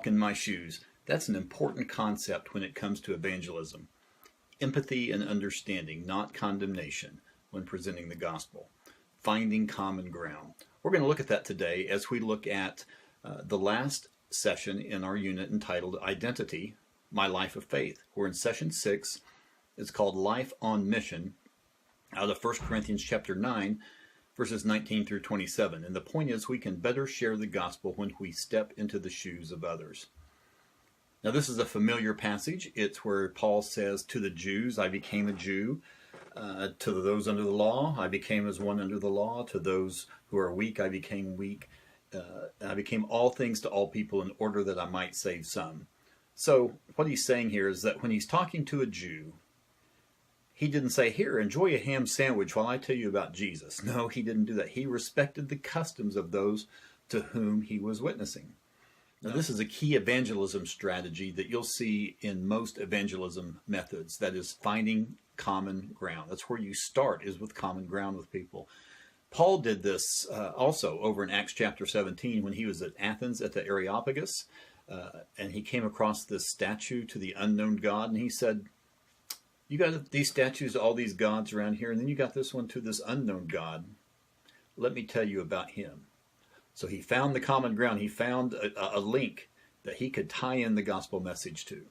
walk in my shoes. That's an important concept when it comes to evangelism. Empathy and understanding, not condemnation, when presenting the gospel. Finding common ground. We're going to look at that today as we look at the last session in our unit entitled Identity, My Life of Faith. We're in session 6. It's called Life on Mission, out of 1 Corinthians chapter 9, verses 19 through 27. And the point is, we can better share the gospel when we step into the shoes of others. Now, this is a familiar passage. It's where Paul says to the Jews, I became a Jew. To those under the law, I became as one under the law. To those who are weak, I became weak. I became all things to all people in order that I might save some. So what he's saying here is that when he's talking to a Jew, he didn't say, here, enjoy a ham sandwich while I tell you about Jesus. No, he didn't do that. He respected the customs of those to whom he was witnessing. Now, this is a key evangelism strategy that you'll see in most evangelism methods. That is finding common ground. That's where you start, is with common ground with people. Paul did this also over in Acts chapter 17 when he was at Athens at the Areopagus, and he came across this statue to the unknown God, and he said, you got these statues to all these gods around here, and then you got this one to this unknown God. Let me tell you about him. So he found the common ground. He found a link that he could tie in the gospel message to.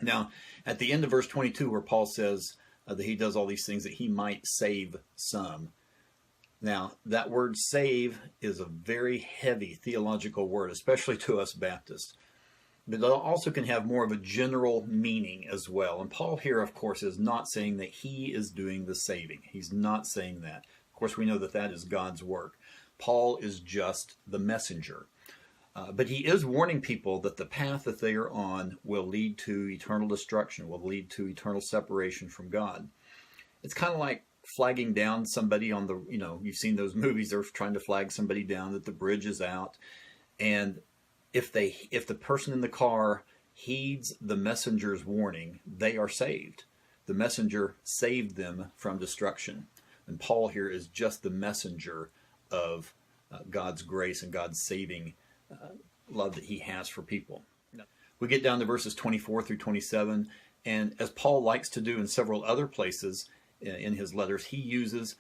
Now, at the end of verse 22, where Paul says that he does all these things that he might save some. Now, that word save is a very heavy theological word, especially to us Baptists. But it also can have more of a general meaning as well. And Paul here, of course, is not saying that he is doing the saving. He's not saying that. Of course, we know that that is God's work. Paul is just the messenger. But he is warning people that the path that they are on will lead to eternal destruction, will lead to eternal separation from God. It's kind of like flagging down somebody on the, you've seen those movies, they're trying to flag somebody down, that the bridge is out. And if the person in the car heeds the messenger's warning, they are saved. The messenger saved them from destruction. And Paul here is just the messenger of God's grace and God's saving love that he has for people. We get down to verses 24 through 27, and as Paul likes to do in several other places in his letters, he uses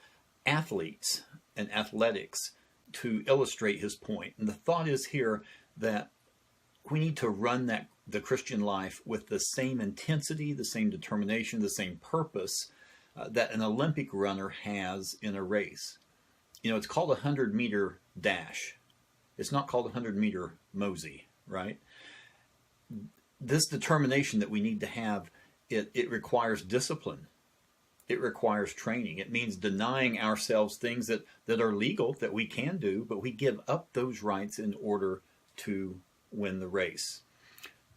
athletes and athletics to illustrate his point. And the thought is here that we need to run the Christian life with the same intensity, the same determination, the same purpose that an Olympic runner has in a race. It's called a 100-meter dash. It's not called a 100-meter mosey, right? This determination that we need to have, it requires discipline. It requires training. It means denying ourselves things that are legal, that we can do, but we give up those rights in order to win the race.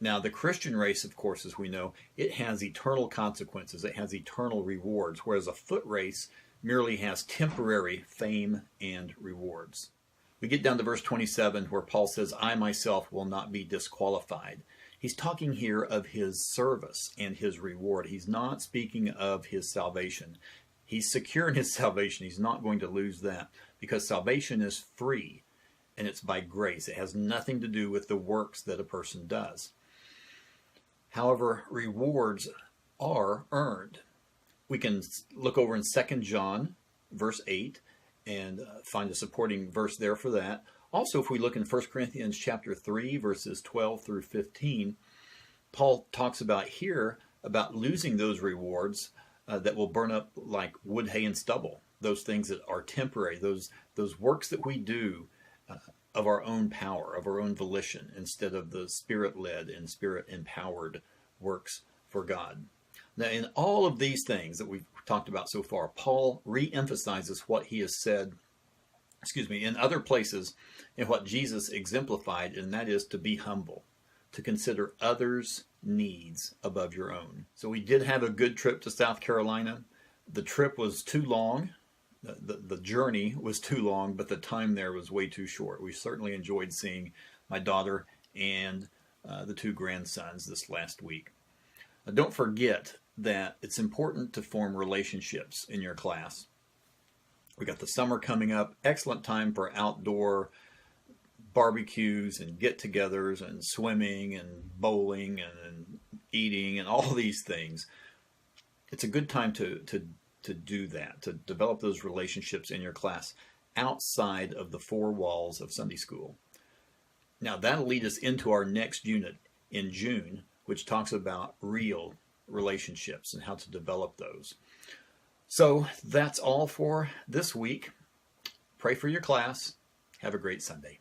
Now, the Christian race, of course, as we know, it has eternal consequences. It has eternal rewards, whereas a foot race merely has temporary fame and rewards. We get down to verse 27 where Paul says, I myself will not be disqualified. He's talking here of his service and his reward. He's not speaking of his salvation. He's secure in his salvation. He's not going to lose that because salvation is free and it's by grace. It has nothing to do with the works that a person does. However, rewards are earned. We can look over in 2 John, verse 8, and find a supporting verse there for that. Also, if we look in 1 Corinthians chapter 3, verses 12 through 15, Paul talks about here about losing those rewards that will burn up like wood, hay, and stubble. Those things that are temporary, those works that we do of our own power, of our own volition, instead of the Spirit-led and Spirit-empowered works for God. Now, in all of these things that we've talked about so far, Paul re-emphasizes what he has said, in other places, and what Jesus exemplified, and that is to be humble, to consider others' needs above your own. So we did have a good trip to South Carolina. The trip was too long. The journey was too long, but the time there was way too short. We certainly enjoyed seeing my daughter and the two grandsons this last week. Don't forget that it's important to form relationships in your class. We got the summer coming up. Excellent time for outdoor barbecues and get-togethers and swimming and bowling and eating and all these things. It's a good time to do that, to develop those relationships in your class outside of the four walls of Sunday school. Now that'll lead us into our next unit in June, which talks about real relationships and how to develop those. So that's all for this week. Pray for your class. Have a great Sunday.